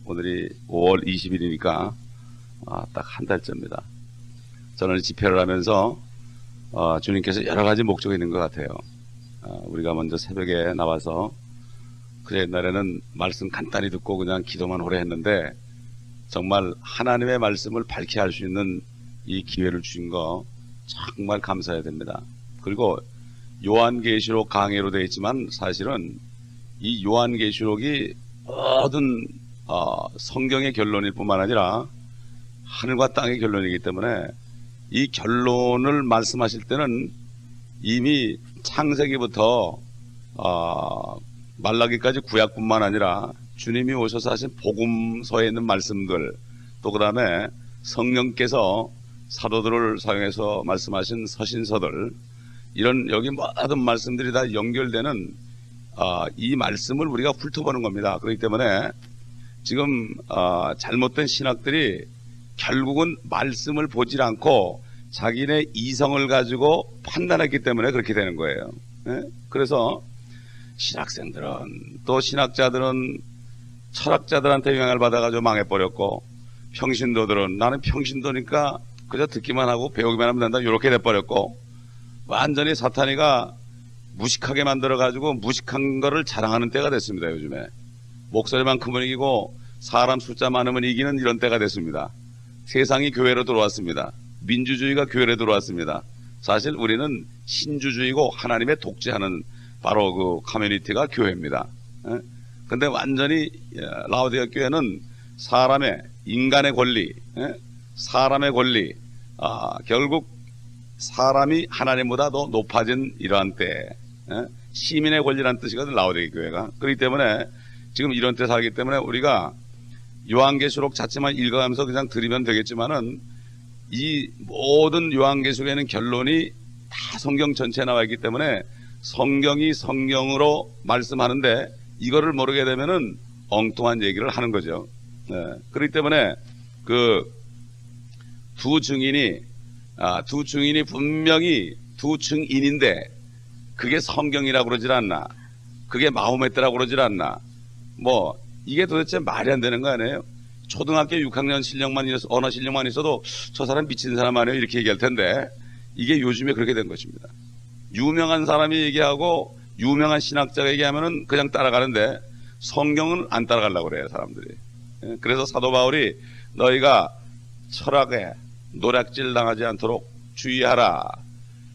오늘이 5월 20일이니까 딱 한 달째입니다. 저는 집회를 하면서 주님께서 여러 가지 목적이 있는 것 같아요. 우리가 먼저 새벽에 나와서 그래 옛날에는 말씀 간단히 듣고 그냥 기도만 오래 했는데 정말 하나님의 말씀을 밝히 할 수 있는 이 기회를 주신 거 정말 감사해야 됩니다. 그리고 요한계시록 강해로 되어 있지만 사실은 이 요한계시록이 모든 성경의 결론일 뿐만 아니라 하늘과 땅의 결론이기 때문에 이 결론을 말씀하실 때는 이미 창세기부터 말라기까지 구약뿐만 아니라 주님이 오셔서 하신 복음서에 있는 말씀들, 또 그 다음에 성령께서 사도들을 사용해서 말씀하신 서신서들, 이런 여기 모든 말씀들이 다 연결되는 이 말씀을 우리가 훑어보는 겁니다. 그렇기 때문에 지금 잘못된 신학들이 결국은 말씀을 보질 않고 자기네 이성을 가지고 판단했기 때문에 그렇게 되는 거예요. 그래서 신학생들은 또 신학자들은 철학자들한테 영향을 받아가지고 망해버렸고, 평신도들은 나는 평신도니까 그저 듣기만 하고 배우기만 하면 된다 이렇게 돼버렸고, 완전히 사탄이가 무식하게 만들어가지고 무식한 거를 자랑하는 때가 됐습니다. 요즘에 목소리만 크면 이기고 사람 숫자 많으면 이기는 이런 때가 됐습니다. 세상이 교회로 들어왔습니다. 민주주의가 교회로 들어왔습니다. 사실 우리는 신주주의고 하나님의 독재하는 바로 그 커뮤니티가 교회입니다. 근데 완전히 라오디게아 교회는 사람의 인간의 권리, 사람의 권리, 결국 사람이 하나님보다 더 높아진 이러한 때, 시민의 권리라는 뜻이거든 라오디게아 교회가. 그렇기 때문에 지금 이런 때 살기 때문에 우리가 요한계시록 자체만 읽어가면서 그냥 들으면 되겠지만은 이 모든 요한계시록에는 결론이 다 성경 전체에 나와 있기 때문에 성경이 성경으로 말씀하는데 이거를 모르게 되면은 엉뚱한 얘기를 하는 거죠. 그렇기 때문에 그 두 증인이 분명히 두 증인인데 그게 성경이라고 그러질 않나, 그게 마호메트라고 그러질 않나, 뭐 이게 도대체 말이 안 되는 거 아니에요? 초등학교 6학년 실력만 있어서, 언어 실력만 있어도 저 사람 미친 사람 아니에요 이렇게 얘기할 텐데 이게 요즘에 그렇게 된 것입니다. 유명한 사람이 얘기하고 유명한 신학자가 얘기하면은 그냥 따라가는데 성경은 안 따라가려고 그래요 사람들이. 그래서 사도 바울이 너희가 철학에 노략질 당하지 않도록 주의하라.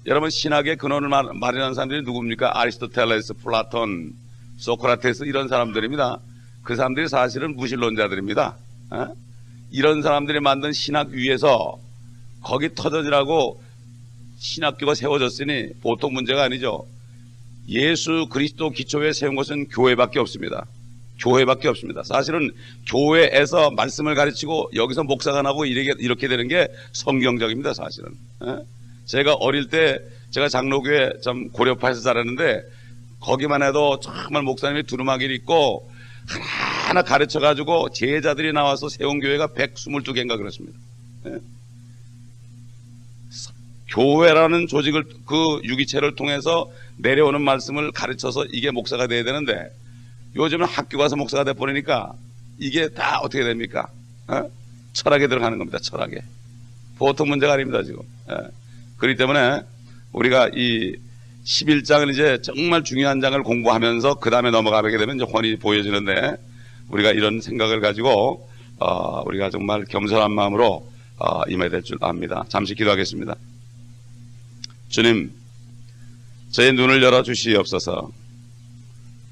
여러분 신학의 근원을 마련한 사람들이 누굽니까? 아리스토텔레스, 플라톤, 소크라테스 이런 사람들입니다. 그 사람들이 사실은 무신론자들입니다. 이런 사람들이 만든 신학 위에서 거기 터전이라고 신학교가 세워졌으니 보통 문제가 아니죠. 예수 그리스도 기초에 세운 것은 교회밖에 없습니다. 교회밖에 없습니다. 사실은 교회에서 말씀을 가르치고 여기서 목사가 나고 이렇게 되는 게 성경적입니다. 사실은. 제가 어릴 때 제가 장로교회 좀 고려파에서 자랐는데 거기만 해도 정말 목사님이 두루마기를 입고 하나하나 가르쳐가지고 제자들이 나와서 세운 교회가 122개인가 그렇습니다. 교회라는 조직을, 그 유기체를 통해서 내려오는 말씀을 가르쳐서 이게 목사가 돼야 되는데 요즘은 학교 가서 목사가 돼버리니까 이게 다 어떻게 됩니까? 철학에 들어가는 겁니다. 철학에. 보통 문제가 아닙니다 지금. 그렇기 때문에 우리가 이 11장은 이제 정말 중요한 장을 공부하면서 그 다음에 넘어가게 되면 이제 훤히 보여지는데 우리가 이런 생각을 가지고 우리가 정말 겸손한 마음으로 임해야 될 줄 압니다. 잠시 기도하겠습니다. 주님, 저의 눈을 열어주시옵소서.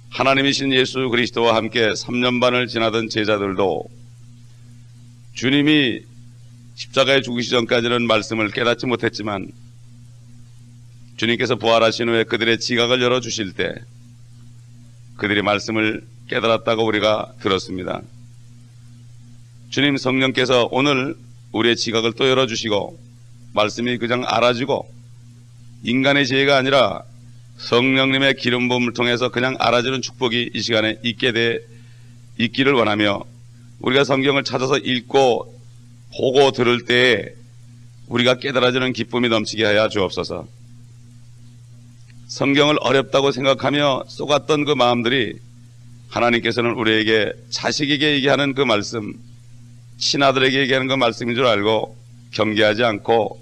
하나님이신 예수 그리스도와 함께 3년 반을 지나던 제자들도 주님이 십자가에 죽으시기 전까지는 말씀을 깨닫지 못했지만 주님께서 부활하신 후에 그들의 지각을 열어주실 때 그들이 말씀을 깨달았다고 우리가 들었습니다. 주님, 성령께서 오늘 우리의 지각을 또 열어주시고 말씀이 그냥 알아지고 인간의 지혜가 아니라 성령님의 기름 부음을 통해서 그냥 알아지는 축복이 이 시간에 있기를 원하며 우리가 성경을 찾아서 읽고 보고 들을 때에 우리가 깨달아지는 기쁨이 넘치게 하여 주옵소서. 성경을 어렵다고 생각하며 쏘갔던 그 마음들이 하나님께서는 우리에게 자식에게 얘기하는 그 말씀, 친아들에게 얘기하는 그 말씀인 줄 알고 경계하지 않고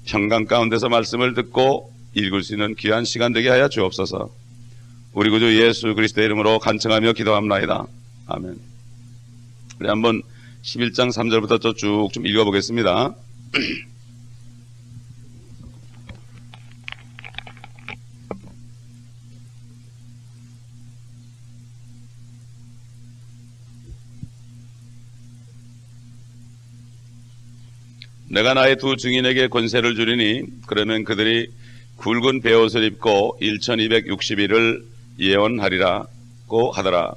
평강 가운데서 말씀을 듣고 읽을 수 있는 귀한 시간 되게 하여 주옵소서. 우리 구주 예수 그리스도의 이름으로 간청하며 기도합나이다. 아멘. 우리 한번 11장 3절부터 쭉 좀 읽어보겠습니다. 내가 나의 두 증인에게 권세를 주리니 그러면 그들이 굵은 베옷을 입고 1260일을 예언하리라고 하더라.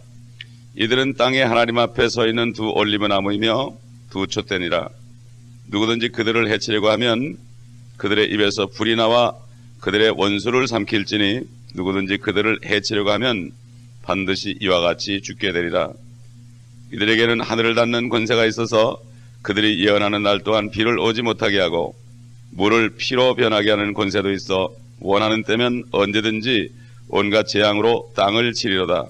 이들은 땅에 하나님 앞에 서 있는 두 올리브 나무이며 두 촛대니라. 누구든지 그들을 해치려고 하면 그들의 입에서 불이 나와 그들의 원수를 삼킬지니 누구든지 그들을 해치려고 하면 반드시 이와 같이 죽게 되리라. 이들에게는 하늘을 닫는 권세가 있어서 그들이 예언하는 날 동안 비를 오지 못하게 하고 물을 피로 변하게 하는 권세도 있어 원하는 때면 언제든지 온갖 재앙으로 땅을 치리로다.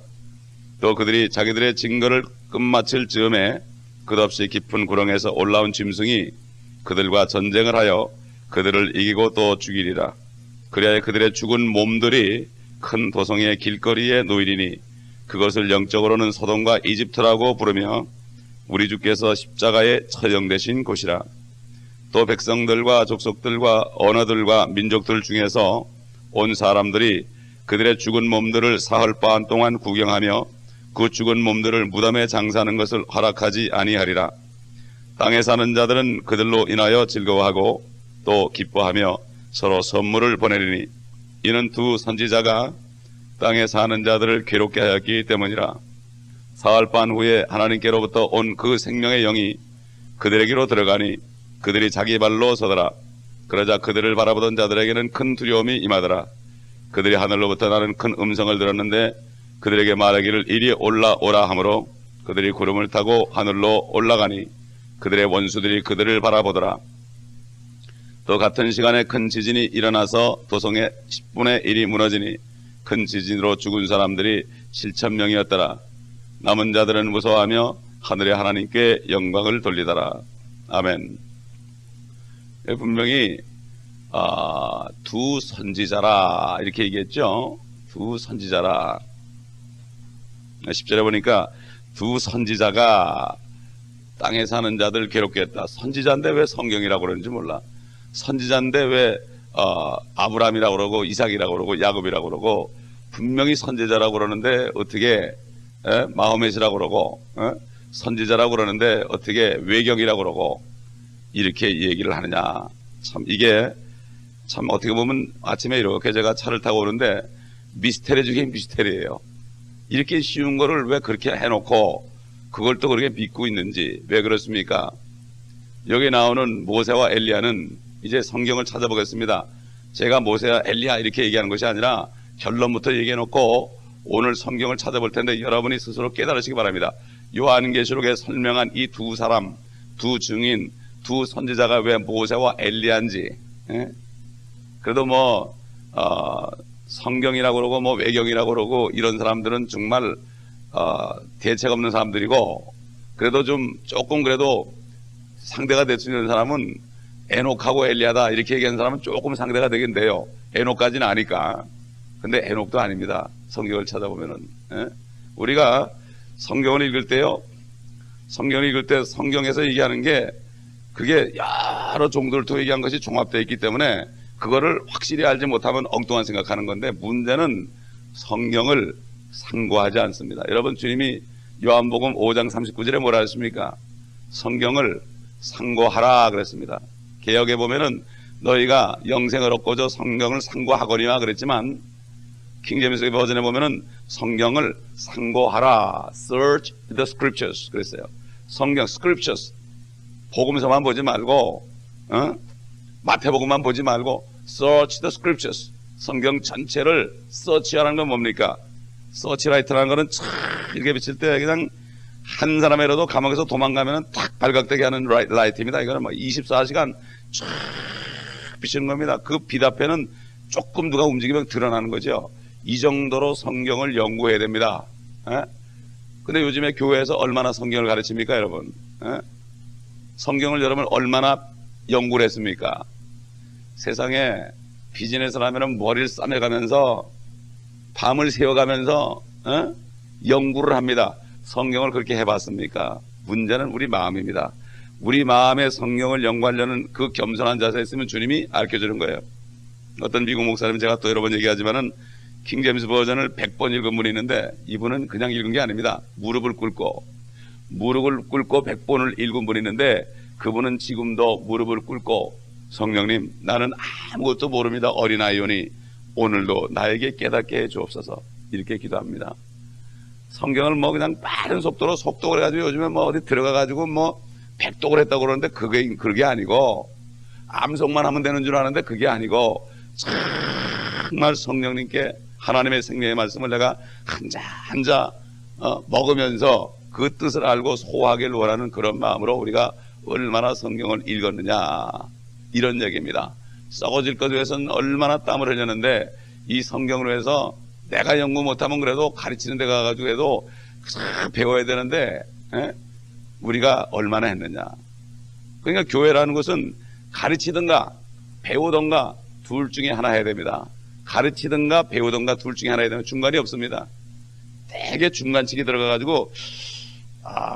또 그들이 자기들의 증거를 끝마칠 즈음에 끝없이 깊은 구렁에서 올라온 짐승이 그들과 전쟁을 하여 그들을 이기고 또 죽이리라. 그래야 그들의 죽은 몸들이 큰 도성의 길거리에 놓이리니 그것을 영적으로는 소돔과 이집트라고 부르며 우리 주께서 십자가에 처형되신 곳이라. 또 백성들과 족속들과 언어들과 민족들 중에서 온 사람들이 그들의 죽은 몸들을 사흘 반 동안 구경하며 그 죽은 몸들을 무덤에 장사하는 것을 허락하지 아니하리라. 땅에 사는 자들은 그들로 인하여 즐거워하고 또 기뻐하며 서로 선물을 보내리니 이는 두 선지자가 땅에 사는 자들을 괴롭게 하였기 때문이라. 사흘 반 후에 하나님께로부터 온 그 생명의 영이 그들에게로 들어가니 그들이 자기 발로 서더라. 그러자 그들을 바라보던 자들에게는 큰 두려움이 임하더라. 그들이 하늘로부터 나는 큰 음성을 들었는데 그들에게 말하기를 이리 올라오라 하므로 그들이 구름을 타고 하늘로 올라가니 그들의 원수들이 그들을 바라보더라. 또 같은 시간에 큰 지진이 일어나서 도성의 10분의 1이 무너지니 큰 지진으로 죽은 사람들이 7,000명이었더라. 남은 자들은 무서워하며 하늘의 하나님께 영광을 돌리더라. 아멘. 분명히 두 선지자라 이렇게 얘기했죠. 두 선지자라. 10절에 보니까 두 선지자가 땅에 사는 자들 괴롭게 했다. 선지자인데 왜 성경이라고 그러는지 몰라. 선지자인데 왜 아브라함이라고 그러고 이삭이라고 그러고 야곱이라고 그러고 분명히 선지자라고 그러는데 어떻게 마호멧이라고 그러고 선지자라고 그러는데 어떻게 외경이라고 그러고 이렇게 얘기를 하느냐. 참 이게 참 어떻게 보면 아침에 이렇게 제가 차를 타고 오는데 미스테리 중에 미스테리예요. 이렇게 쉬운 거를 왜 그렇게 해놓고 그걸 또 그렇게 믿고 있는지 왜 그렇습니까? 여기 나오는 모세와 엘리야는 이제 성경을 찾아보겠습니다. 제가 모세와 엘리야 이렇게 얘기하는 것이 아니라 결론부터 얘기해놓고 오늘 성경을 찾아볼 텐데 여러분이 스스로 깨달으시기 바랍니다. 요한계시록에 설명한 이 두 사람, 두 증인, 두 선지자가 왜 모세와 엘리야인지. 그래도 뭐 성경이라고 그러고 뭐 외경이라고 그러고 이런 사람들은 정말 대책 없는 사람들이고 그래도 좀 조금 그래도 상대가 될 수 있는 사람은 에녹하고 엘리야다 이렇게 얘기하는 사람은 조금 상대가 되긴 돼요. 에녹까지는 아니까. 근데 에녹도 아닙니다. 성경을 찾아보면은. 우리가 성경을 읽을 때요. 성경을 읽을 때 성경에서 얘기하는 게 그게 여러 종들을 통해 얘기한 것이 종합되어 있기 때문에 그거를 확실히 알지 못하면 엉뚱한 생각하는 건데 문제는 성경을 상고하지 않습니다. 여러분 주님이 요한복음 5장 39절에 뭐라 하십니까? 성경을 상고하라 그랬습니다. 개역에 보면은 너희가 영생을 얻고자 성경을 상고하거니와 그랬지만 킹제임스 버전에 보면은 성경을 상고하라. Search the scriptures 그랬어요. 성경 scriptures 복음서만 보지 말고 마태복음만 보지 말고 Search the scriptures 성경 전체를 서치하라는 건 뭡니까? 서치라이트라는 거는 촥 이렇게 비칠 때 그냥 한 사람이라도 감옥에서 도망가면은 탁 발각되게 하는 라이트입니다. 이거는 뭐 24시간 쫙 비치는 겁니다. 그 빛 앞에는 조금 누가 움직이면 드러나는 거죠. 이 정도로 성경을 연구해야 됩니다. 에? 근데 요즘에 교회에서 얼마나 성경을 가르칩니까, 여러분? 에? 성경을 여러분 얼마나 연구를 했습니까? 세상에 비즈니스를 하면 머리를 싸매가면서 밤을 새워가면서 연구를 합니다. 성경을 그렇게 해봤습니까? 문제는 우리 마음입니다. 우리 마음에 성경을 연구하려는 그 겸손한 자세에 있으면 주님이 알려주는 거예요. 어떤 미국 목사님, 제가 또 여러 번 얘기하지만은 킹제임스 버전을 100번 읽은 분이 있는데 이분은 그냥 읽은 게 아닙니다. 무릎을 꿇고 100번을 읽은 분이 있는데 그분은 지금도 무릎을 꿇고 성령님, 나는 아무것도 모릅니다. 어린아이오니 오늘도 나에게 깨닫게 해 주옵소서, 이렇게 기도합니다. 성경을 뭐 그냥 빠른 속도로 속독을 해가지고 요즘에 뭐 어디 들어가가지고 뭐 백독을 했다고 그러는데 그게 아니고, 암송만 하면 되는 줄 아는데 그게 아니고, 정말 성령님께 하나님의 생명의 말씀을 내가 한자 먹으면서 그 뜻을 알고 소화하기를 원하는 그런 마음으로 우리가 얼마나 성경을 읽었느냐, 이런 얘기입니다. 썩어질 것 위해서는 얼마나 땀을 흘렸는데 이 성경을 위해서 내가 연구 못하면 그래도 가르치는 데 가가지고 해도 배워야 되는데 우리가 얼마나 했느냐. 그러니까 교회라는 것은 가르치든가 배우든가 둘 중에 하나 해야 됩니다. 가르치든가 배우든가 둘 중에 하나 해야 되는, 중간이 없습니다. 되게 중간치기 들어가가지고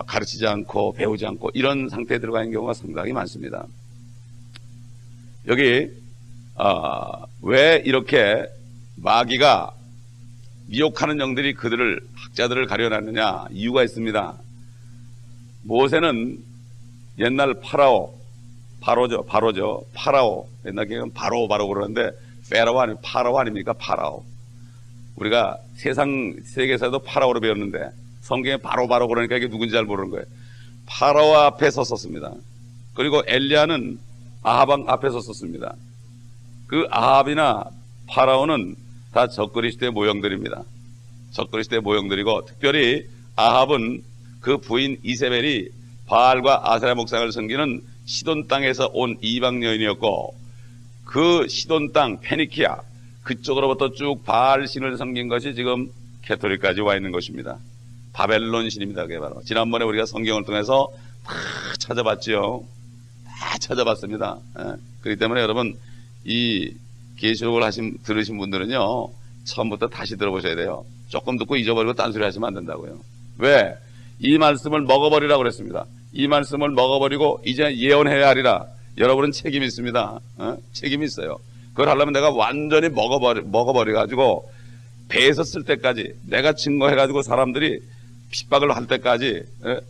가르치지 않고 배우지 않고 이런 상태에 들어가 있는 경우가 상당히 많습니다. 여기 왜 이렇게 마귀가 미혹하는 영들이 그들을, 학자들을 가려놨느냐, 이유가 있습니다. 모세는 옛날 바로죠. 파라오. 옛날 기억은 바로 그러는데 파라오 아닙니까? 파라오. 우리가 세계에서도 파라오로 배웠는데 성경에 바로 그러니까 이게 누군지 잘 모르는 거예요. 파라오 앞에 섰었습니다. 그리고 엘리야는 아합 앞에 섰었습니다. 그 아합이나 파라오는 다 적그리스도의 모형들입니다. 적그리스도의 모형들이고, 특별히 아합은 그 부인 이세벨이 바알과 아세라 목상을 섬기는 시돈 땅에서 온 이방 여인이었고, 그 시돈 땅 페니키아 그쪽으로부터 쭉 바알 신을 섬긴 것이 지금 캐토릭까지 와 있는 것입니다. 바벨론 신입니다. 그게 바로 지난번에 우리가 성경을 통해서 다 찾아봤죠. 다 찾아봤습니다. 그렇기 때문에 여러분, 이 계시록을 들으신 분들은요, 처음부터 다시 들어보셔야 돼요. 조금 듣고 잊어버리고 딴소리 하시면 안 된다고요. 왜? 이 말씀을 먹어버리라고 그랬습니다. 이 말씀을 먹어버리고 이제 예언해야 하리라. 여러분은 책임이 있습니다. 책임이 있어요. 그걸 하려면 내가 완전히 먹어버려가지고 배에서 쓸 때까지, 내가 증거해가지고 사람들이 핍박을 할 때까지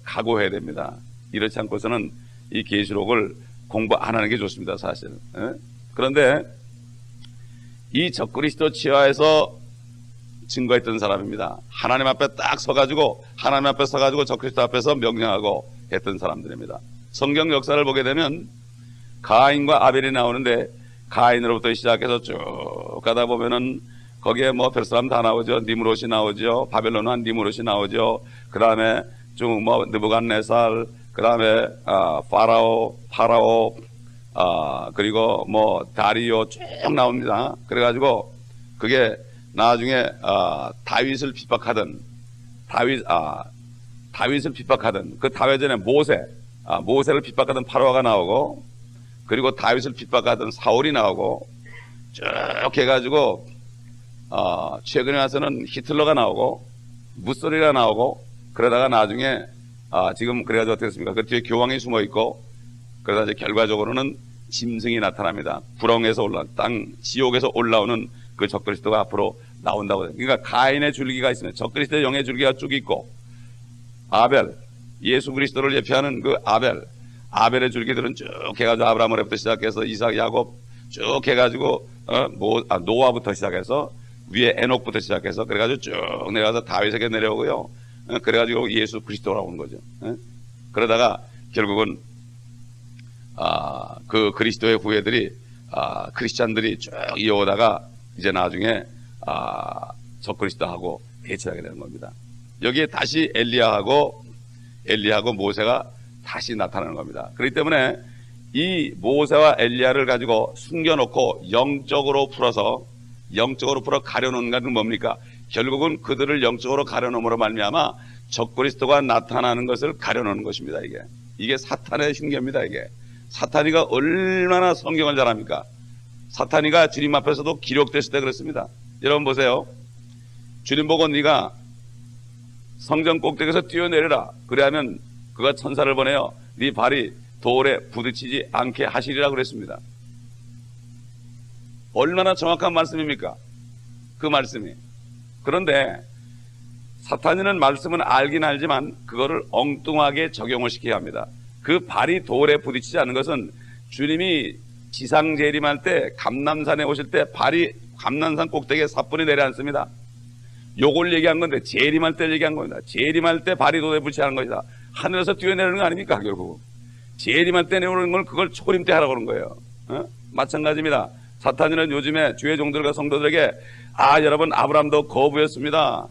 각오해야 됩니다. 이렇지 않고서는 이 계시록을 공부 안 하는 게 좋습니다, 사실. 그런데 이 적그리스도 치하에서 증거했던 사람입니다. 하나님 앞에 딱 서가지고 적그리스도 앞에서 명령하고 했던 사람들입니다. 성경 역사를 보게 되면 가인과 아벨이 나오는데, 가인으로부터 시작해서 쭉 가다 보면은 거기에 뭐 별 사람 다 나오죠. 니므롯이 나오죠. 바벨론한 니므롯이 나오죠. 그 다음에 쭉 뭐 느부갓네살, 그 다음에 파라오, 그리고 뭐 다리오 쭉 나옵니다. 그래가지고 그게 나중에 다윗을 핍박하던 그 다윗 전에 모세를 핍박하던 파라오가 나오고, 그리고 다윗을 핍박하던 사울이 나오고, 쭉 해가지고 최근에 와서는 히틀러가 나오고 무소리가 나오고, 그러다가 나중에 지금 그래가지고 어떻게 됐습니까? 그 뒤에 교황이 숨어 있고, 그러다 이제 결과적으로는 짐승이 나타납니다. 구렁에서 지옥에서 올라오는 그 적그리스도가 앞으로 나온다고. 그러니까 가인의 줄기가 있습니다. 적그리스도의 영의 줄기가 쭉 있고, 아벨, 예수 그리스도를 예표하는 그 아벨의 줄기들은 쭉 해가지고 아브라함으로부터 시작해서 이삭, 야곱 쭉 해가지고 노아부터 시작해서 위에 에녹부터 시작해서 그래가지고 쭉 내려가서 다윗에게 내려오고요. 그래가지고 예수 그리스도로 오는 거죠. 그러다가 결국은 그 그리스도의 후예들이 크리스찬들이 쭉 이어오다가 이제 나중에 적그리스도하고 대치하게 되는 겁니다. 여기에 다시 엘리야하고 모세가 다시 나타나는 겁니다. 그렇기 때문에 이 모세와 엘리야를 가지고 숨겨놓고 영적으로 풀어 가려놓은 것은 뭡니까? 결국은 그들을 영적으로 가려놓음으로 말미암아 적그리스도가 나타나는 것을 가려놓는 것입니다. 이게 사탄의 흉계입니다. 사탄이가 얼마나 성경을 잘합니까? 사탄이가 주님 앞에서도 기록됐을 때 그렇습니다. 여러분 보세요. 주님 보고 네가 성전 꼭대기에서 뛰어내려라. 그래야면 그가 천사를 보내어 네 발이 돌에 부딪히지 않게 하시리라 그랬습니다. 얼마나 정확한 말씀입니까? 그 말씀이. 그런데 사탄이는 말씀은 알긴 알지만 그거를 엉뚱하게 적용을 시켜야 합니다. 그 발이 돌에 부딪히지 않는 것은 주님이 지상 재림할 때 감람산에 오실 때 발이 감람산 꼭대기에 사뿐히 내려앉습니다. 요걸 얘기한 건데 재림할 때 얘기한 겁니다. 재림할 때 발이 돌에 부딪히지 않는 것이다. 하늘에서 뛰어내리는 거 아닙니까? 결국 재림할 때 내오는 걸 그걸 초림 때 하라고 그런 거예요. 마찬가지입니다. 사탄이는 요즘에 주의 종들과 성도들에게 여러분 아브라함도 거부했습니다.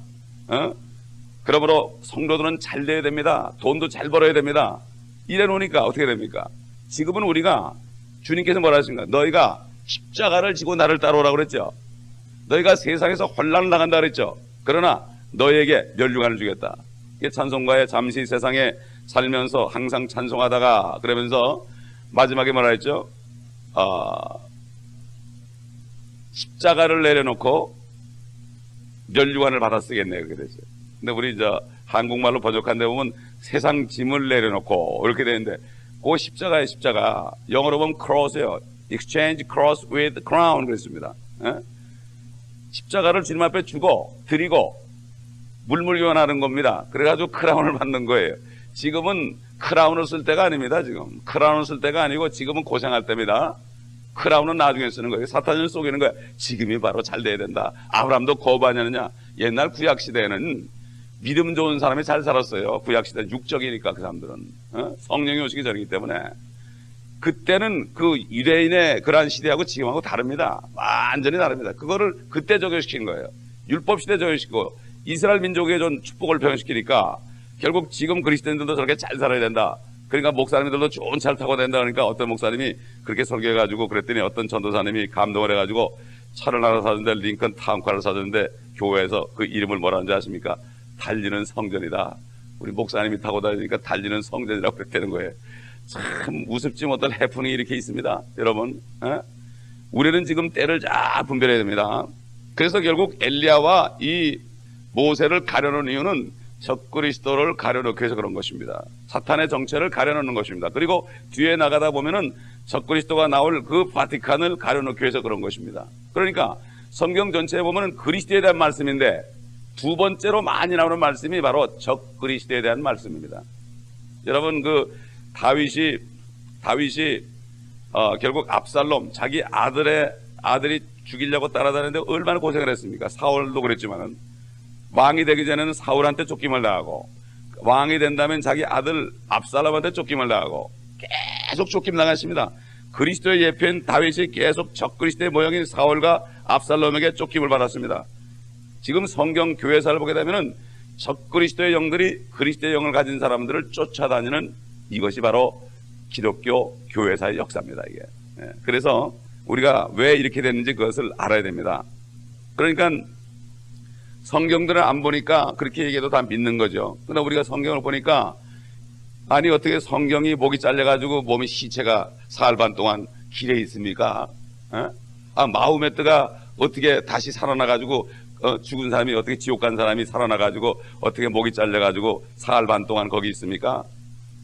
그러므로 성도들은 잘 돼야 됩니다. 돈도 잘 벌어야 됩니다. 이래 놓으니까 어떻게 됩니까? 지금은 우리가 주님께서 뭐라 하십니까? 너희가 십자가를 지고 나를 따라오라고 그랬죠. 너희가 세상에서 혼란을 나간다 그랬죠. 그러나 너희에게 면류관을 주겠다. 이게 찬송가에 잠시 세상에 살면서 항상 찬송하다가 그러면서 마지막에 뭐라 했죠? 십자가를 내려놓고 면류관을 받아 쓰겠네 그렇게 됐어요. 근데 우리 한국말로 번역한 데 보면 세상 짐을 내려놓고 이렇게 되는데 그 십자가의 십자가 영어로 보면 cross예요. exchange cross with crown 그랬습니다. 십자가를 주님 앞에 주고 드리고 물물교환하는 겁니다. 그래가지고 크라운을 받는 거예요. 지금은 크라운을 쓸 때가 아닙니다. 지금 크라운을 쓸 때가 아니고 지금은 고생할 때입니다. 크라운은 나중에 쓰는 거예요. 사탄을 속이는 거예요. 지금이 바로 잘 돼야 된다. 아브라함도 거부하냐느냐. 옛날 구약시대에는 믿음 좋은 사람이 잘 살았어요. 구약시대는 육적이니까 그 사람들은 성령이 오시기 전이기 때문에 그때는 그 유대인의 그러한 시대하고 지금하고 다릅니다. 완전히 다릅니다. 그거를 그때 적용시킨 거예요. 율법시대 적용시키고 이스라엘 민족에 좀 축복을 표현시키니까 결국 지금 그리스도인들도 저렇게 잘 살아야 된다. 그러니까 목사님들도 좋은 차를 타고 된다. 그러니까 어떤 목사님이 그렇게 설교해가지고 그랬더니 어떤 전도사님이 감동을 해가지고 차를 하나 사줬는데 링컨 타운카를 사줬는데 교회에서 그 이름을 뭐라는지 아십니까? 달리는 성전이다. 우리 목사님이 타고 다니니까 달리는 성전이라고 그랬다는 거예요. 참 우습지 못할 해프닝이 이렇게 있습니다. 여러분 우리는 지금 때를 잘 분별해야 됩니다. 그래서 결국 엘리야와 이 모세를 가려놓은 이유는 적그리스도를 가려놓기 위해서 그런 것입니다. 사탄의 정체를 가려놓는 것입니다. 그리고 뒤에 나가다 보면은 적그리스도가 나올 그 바티칸을 가려놓기 위해서 그런 것입니다. 그러니까 성경 전체에 보면은 그리스도에 대한 말씀인데 두 번째로 많이 나오는 말씀이 바로 적그리스도에 대한 말씀입니다. 여러분 그 다윗이 결국 압살롬 자기 아들이 죽이려고 따라다니는데 얼마나 고생을 했습니까? 사울도 그랬지만은 왕이 되기 전에는 사울한테 쫓김을 당하고 왕이 된다면 자기 아들 압살롬한테 쫓김을 당하고 계속 쫓김 당했습니다. 그리스도의 예표인 다윗이 계속 적그리스도의 모형인 사울과 압살롬에게 쫓김을 받았습니다. 지금 성경 교회사를 보게 되면은 적그리스도의 영들이 그리스도의 영을 가진 사람들을 쫓아다니는 이것이 바로 기독교 교회사의 역사입니다. 이게. 그래서 우리가 왜 이렇게 됐는지 그것을 알아야 됩니다. 그러니까 성경들을 안 보니까 그렇게 얘기해도 다 믿는 거죠. 그러나 우리가 성경을 보니까 아니 어떻게 성경이 목이 잘려가지고 몸이 시체가 사흘 반 동안 길에 있습니까? 마호메트가 어떻게 다시 살아나가지고 죽은 사람이 어떻게 지옥 간 사람이 살아나가지고 어떻게 목이 잘려가지고 사흘 반 동안 거기 있습니까?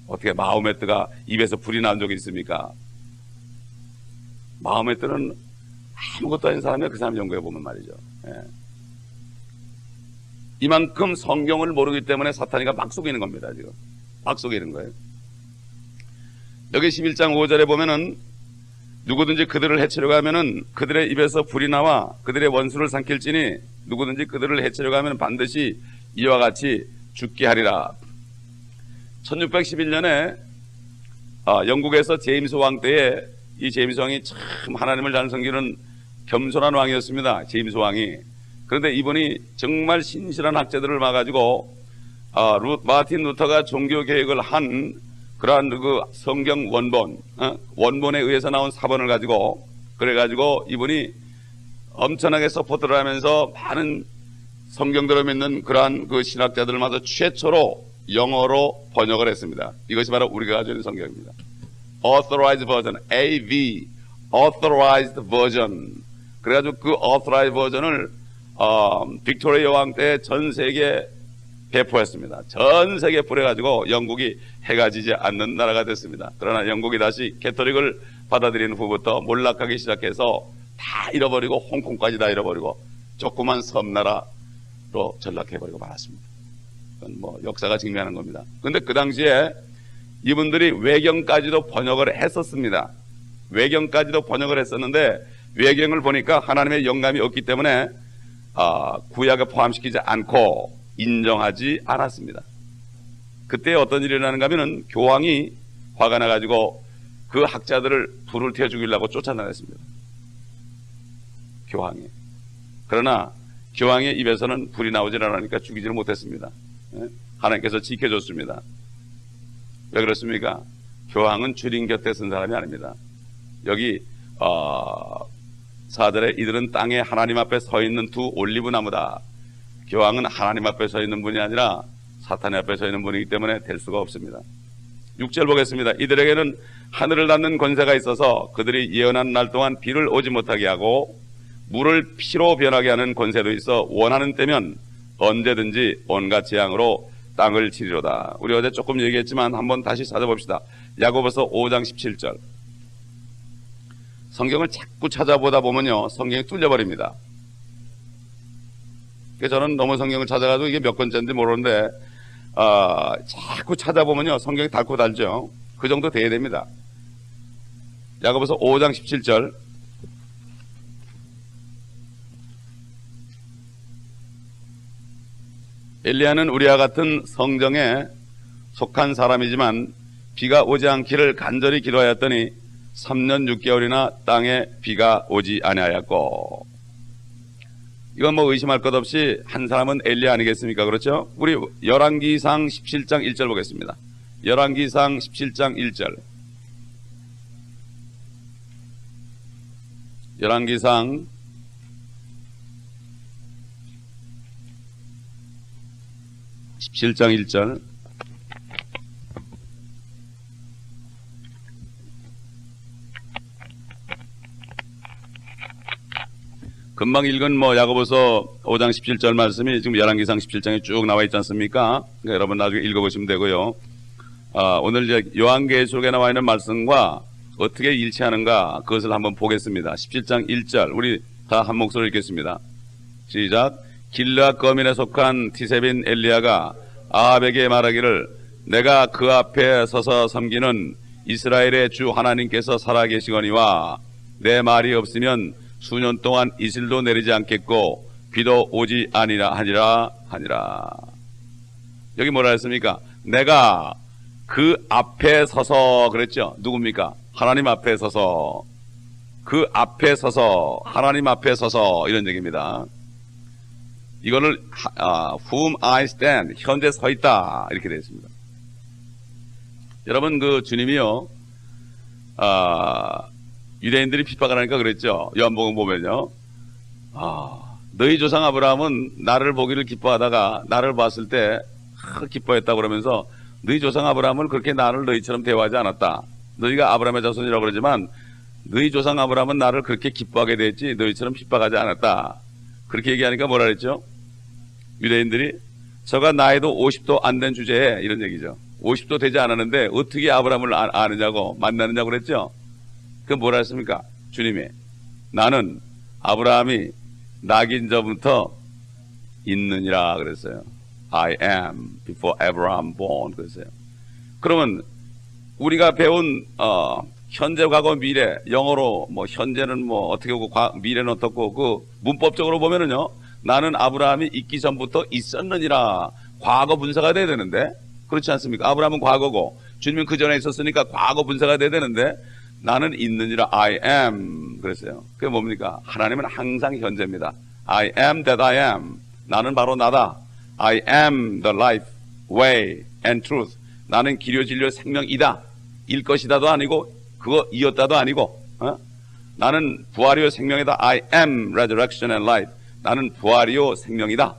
어떻게 마호메트가 입에서 불이 난 적이 있습니까? 마호메트는 아무것도 아닌 사람이야. 그 사람 연구해 보면 말이죠. 이만큼 성경을 모르기 때문에 사탄이가 막 속이는 겁니다. 지금 막 속이는 거예요. 여기 11장 5절에 보면은 누구든지 그들을 해치려고 하면은 그들의 입에서 불이 나와 그들의 원수를 삼킬지니 누구든지 그들을 해치려고 하면 반드시 이와 같이 죽게 하리라. 1611년에 영국에서 제임스 왕 때에 이 제임스 왕이 참 하나님을 잘 섬기는 겸손한 왕이었습니다. 제임스 왕이. 그런데 이분이 정말 신실한 학자들을 막아가지고 마틴 루터가 종교 개혁을 한 그러한 그 성경 원본에 의해서 나온 사본을 가지고 그래가지고 이분이 엄청나게 서포트를 하면서 많은 성경대로 믿는 그러한 그 신학자들마다 최초로 영어로 번역을 했습니다. 이것이 바로 우리가 가지고 있는 성경입니다. Authorized version, AV, Authorized version. 그래가지고 그 Authorized version을 빅토리아 여왕 때 전 세계에 배포했습니다. 전 세계에 뿌려가지고 영국이 해가 지지 않는 나라가 됐습니다. 그러나 영국이 다시 캐토릭을 받아들이는 후부터 몰락하기 시작해서 다 잃어버리고 홍콩까지 다 잃어버리고 조그만 섬나라로 전락해버리고 말았습니다. 그건 뭐 역사가 증명하는 겁니다. 근데 그 당시에 이분들이 외경까지도 번역을 했었습니다. 외경까지도 번역을 했었는데 외경을 보니까 하나님의 영감이 없기 때문에 구약에 포함시키지 않고 인정하지 않았습니다. 그때 어떤 일이 일어나는가 하면은 교황이 화가 나가지고 그 학자들을 불을 태워 죽이려고 쫓아다녔습니다. 교황이. 그러나 교황의 입에서는 불이 나오질 않으니까 죽이지를 못했습니다. 하나님께서 지켜줬습니다. 왜 그렇습니까? 교황은 주님 곁에 선 사람이 아닙니다. 여기 사절에 이들은 땅에 하나님 앞에 서 있는 두 올리브 나무다. 교황은 하나님 앞에 서 있는 분이 아니라 사탄 앞에 서 있는 분이기 때문에 될 수가 없습니다. 6절 보겠습니다. 이들에게는 하늘을 닫는 권세가 있어서 그들이 예언한 날 동안 비를 오지 못하게 하고 물을 피로 변하게 하는 권세도 있어 원하는 때면 언제든지 온갖 재앙으로 땅을 치리로다. 우리 어제 조금 얘기했지만 한번 다시 찾아봅시다. 야고보서 5장 17절. 성경을 자꾸 찾아보다 보면요, 성경이 뚫려버립니다. 그래서 저는 너무 성경을 찾아가지고 이게 몇 권째인지 모르는데 자꾸 찾아보면요, 성경이 닳고 닳죠. 그 정도 돼야 됩니다. 야고보서 5장 17절. 엘리야는 우리와 같은 성정에 속한 사람이지만 비가 오지 않기를 간절히 기도하였더니 3년 6개월이나 땅에 비가 오지 아니하였고. 이건 뭐 의심할 것 없이 한 사람은 엘리야 아니겠습니까? 그렇죠? 우리 열왕기상 17장 1절 보겠습니다. 열왕기상 17장 1절. 열왕기상 17장 1절. 금방 읽은 야고보서 5장 17절 말씀이 지금 열왕기상 17장에 쭉 나와 있지 않습니까? 그러니까 여러분 나중에 읽어보시면 되고요. 오늘 이제 요한계시록에 나와 있는 말씀과 어떻게 일치하는가 그것을 한번 보겠습니다. 17장 1절 우리 다 한 목소리로 읽겠습니다. 시작. 길르앗 거민에 속한 디세빈 엘리야가 아합에게 말하기를 내가 그 앞에 서서 섬기는 이스라엘의 주 하나님께서 살아계시거니와 내 말이 없으면 수년 동안 이슬도 내리지 않겠고 비도 오지 아니라 하니라. 여기 뭐라 했습니까? 내가 그 앞에 서서 그랬죠. 누굽니까? 하나님 앞에 서서, 그 앞에 서서, 하나님 앞에 서서 이런 얘기입니다. 이거를 whom I stand, 현재 서 있다 이렇게 되어 있습니다. 여러분 그 주님이요 유대인들이 핍박을 하니까 그랬죠. 요한복음 보면요, 너희 조상 아브라함은 나를 보기를 기뻐하다가 나를 봤을 때 기뻐했다 그러면서 너희 조상 아브라함은 그렇게 나를 너희처럼 대우하지 않았다. 너희가 아브라함의 자손이라고 그러지만 너희 조상 아브라함은 나를 그렇게 기뻐하게 됐지 너희처럼 핍박하지 않았다. 그렇게 얘기하니까 뭐라 그랬죠? 유대인들이 저가 나이도 50도 안 된 주제에 이런 얘기죠. 50도 되지 않았는데 어떻게 아브라함을 아느냐고 만나느냐고 그랬죠. 그 뭐라 했습니까? 주님이 나는 아브라함이 낙인 전부터 있느니라 그랬어요. I am before Abraham born 그랬어요. 그러면 우리가 배운 현재, 과거, 미래, 영어로 현재는 어떻게 오고 미래는 어떻고 그 문법적으로 보면은요, 나는 아브라함이 있기 전부터 있었느니라 과거 분사가 돼야 되는데 그렇지 않습니까? 아브라함은 과거고 주님은 그 전에 있었으니까 과거 분사가 돼야 되는데 나는 있느니라 I am 그랬어요. 그게 뭡니까? 하나님은 항상 현재입니다. I am that I am. 나는 바로 나다. I am the life, way and truth. 나는 길이요 진리요 생명이다. 일 것이다도 아니고 그거 이었다도 아니고 나는 부활이요 생명이다. I am resurrection and life. 나는 부활이요 생명이다.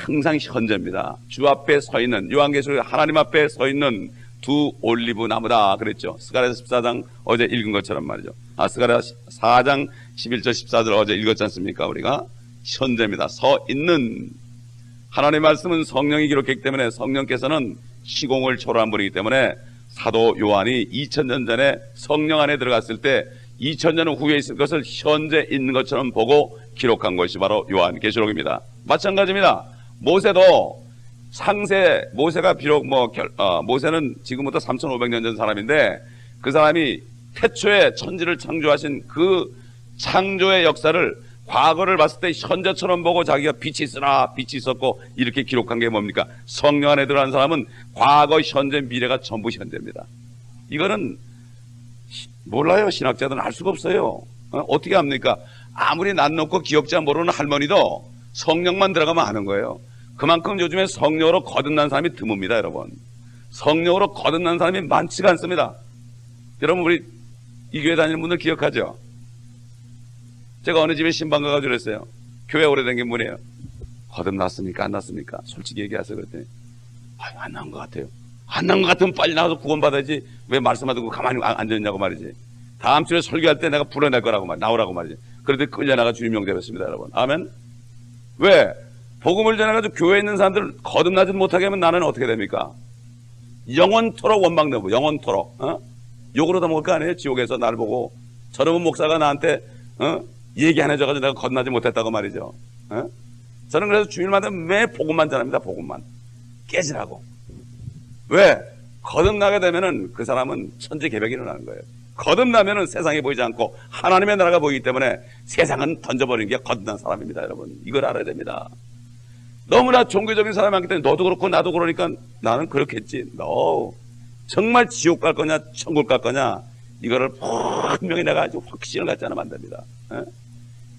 항상 현재입니다. 주 앞에 서 있는, 요한계시록 하나님 앞에 서 있는 두 올리브 나무다 그랬죠. 스가랴서 14장 어제 읽은 것처럼 말이죠. 스가랴 4장 11절 14절 어제 읽었지 않습니까? 우리가 현재입니다. 서 있는, 하나님의 말씀은 성령이 기록했기 때문에 성령께서는 시공을 초월한 분이기 때문에 사도 요한이 2000년 전에 성령 안에 들어갔을 때 2000년 후에 있을 것을 현재 있는 것처럼 보고 기록한 것이 바로 요한계시록입니다. 마찬가지입니다. 모세도 모세가 비록 모세는 지금부터 3500년 전 사람인데 그 사람이 태초에 천지를 창조하신 그 창조의 역사를, 과거를 봤을 때 현재처럼 보고 자기가 빛이 있으나 빛이 있었고 이렇게 기록한 게 뭡니까? 성령 안에 들어간 사람은 과거, 현재, 미래가 전부 현재입니다. 이거는 몰라요. 신학자들은 알 수가 없어요. 어떻게 합니까? 아무리 낯 높고 기억자 모르는 할머니도 성령만 들어가면 아는 거예요. 그만큼 요즘에 성령으로 거듭난 사람이 드뭅니다. 여러분, 성령으로 거듭난 사람이 많지가 않습니다. 여러분, 우리 이 교회 다니는 분들 기억하죠? 제가 어느 집에 신방 가가지고 그랬어요. 교회 오래된 분이에요. 거듭났습니까? 안 났습니까? 솔직히 얘기하세요. 그랬더니 안 난 것 같아요. 안 난 것 같으면 빨리 나가서 구원받아야지 왜 말씀만 듣고 가만히 앉아있냐고 말이지. 다음 주에 설교할 때 내가 불러낼 거라고 나오라고 말이지. 그런데 끌려나가 주님 영접했습니다. 여러분, 아멘. 왜? 복음을 전해가지고 교회에 있는 사람들 거듭나지 못하게 하면 나는 어떻게 됩니까? 영원토록 원망되고 영원토록 욕으로 다 먹을 거 아니에요? 지옥에서 날 보고 저놈은 목사가 나한테 얘기 안 해줘가지고 내가 거듭나지 못했다고 말이죠. 저는 그래서 주일마다 매 복음만 전합니다. 복음만 깨지라고. 왜? 거듭나게 되면은 그 사람은 천지개벽이 일어나는 거예요. 거듭나면은 세상이 보이지 않고 하나님의 나라가 보이기 때문에 세상은 던져버리는 게 거듭난 사람입니다. 여러분, 이걸 알아야 됩니다. 너무나 종교적인 사람이 많기 때문에 너도 그렇고 나도 그러니까 나는 그렇겠지. 너 정말 지옥 갈 거냐 천국 갈 거냐, 이거를 분명히 내가 아주 확신을 갖지 않으면 안 됩니다.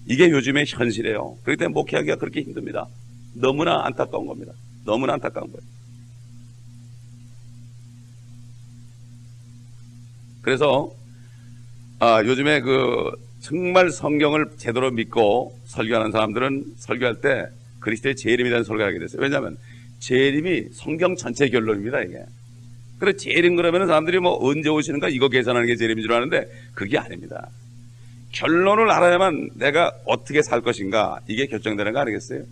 이게 요즘의 현실이에요. 그렇기 때문에 목회하기가 그렇게 힘듭니다. 너무나 안타까운 겁니다. 너무나 안타까운 거예요. 그래서 요즘에 정말 성경을 제대로 믿고 설교하는 사람들은 설교할 때 그리스도의 재림에 대한 설교를 하게 됐어요. 왜냐하면 재림이 성경 전체 결론입니다. 이게. 그래서 재림 그러면 사람들이 언제 오시는가 이거 계산하는 게 재림인 줄 아는데 그게 아닙니다. 결론을 알아야만 내가 어떻게 살 것인가 이게 결정되는 거 아니겠어요?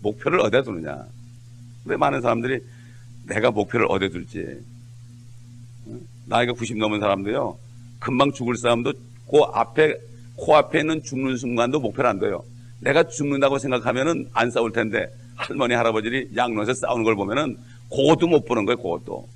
목표를 어디에 두느냐. 근데 많은 사람들이 내가 목표를 어디에 둘지, 나이가 90 넘은 사람도요, 금방 죽을 사람도 코앞에 있는 죽는 순간도 목표를 안 둬요. 내가 죽는다고 생각하면은 안 싸울 텐데 할머니 할아버지들이 양로에서 싸우는 걸 보면은 그것도 못 보는 거예요. 그것도.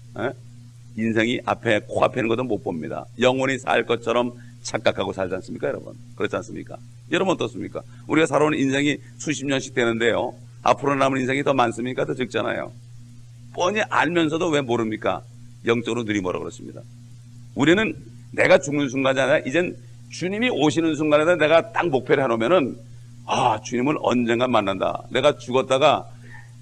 인생이 코앞에 있는 것도 못 봅니다. 영원히 살 것처럼 착각하고 살지 않습니까, 여러분? 그렇지 않습니까? 여러분 어떻습니까? 우리가 살아온 인생이 수십 년씩 되는데요, 앞으로 남은 인생이 더 많습니까? 더 적잖아요. 뻔히 알면서도 왜 모릅니까? 영적으로 느리머라 그렇습니다. 우리는 내가 죽는 순간이 아니라 이젠 주님이 오시는 순간에 내가 딱 목표를 해놓으면은 주님을 언젠가 만난다. 내가 죽었다가